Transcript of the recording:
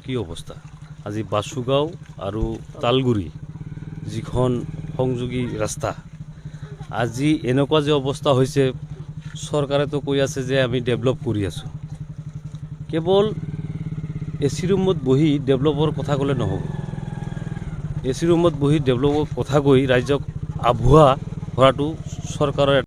কি অৱস্থা আজি বাসুগাঁও আৰু তালগুৰি যিখন সংযোগী ৰাস্তা আজি এনেকুৱা যে অৱস্থা হৈছে চৰকাৰেতো কৈ আছে যে আমি ডেভেলপ কৰি আছোঁ কেৱল এচি ৰুমত বহি ডেভেলপৰ কথা ক'লে নহ'ব এচি ৰুমত বহি ডেভেলপৰ কথা কৈ ৰাইজক আভুৱা কৰাটো চৰকাৰৰ